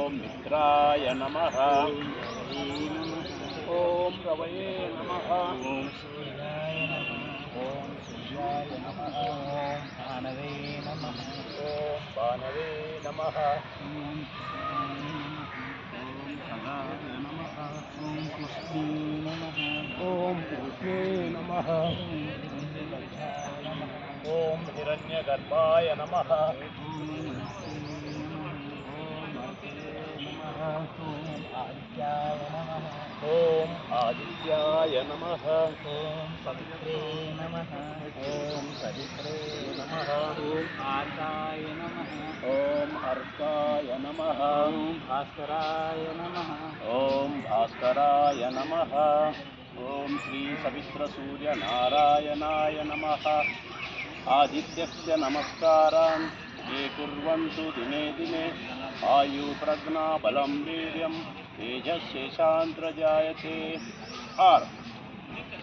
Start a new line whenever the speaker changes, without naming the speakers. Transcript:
ॐ मित्राय नमः। ॐ रवये नमः। ॐ सूर्याय नमः। ॐ सूर्याय नमः। ॐ भानवे नमः। ॐ भानवे नमः। ॐ खगाय नमः। ॐ कृष्णे नमः। ॐ कृष्णे नमः। ॐ हिरण्यगर्भाय नमः। ॐ आदित्याय नमः। ॐ आदित्याय नमः। ॐ सवित्रे नमः। ॐ सवित्रे नमः। ॐ आर्काय नमः। ॐ अर्काय नमः। ॐ भास्कराय नमः। ॐ भास्कराय नमः। ॐ श्री सवित्रसूर्यनारायणाय नमः। आदित्यस्य नमस्कारान् ये कुर्वन्तु दिने दिने आयुप्रज्ञाबलं वीर्यं तेजश्शेषान्त्रजायते।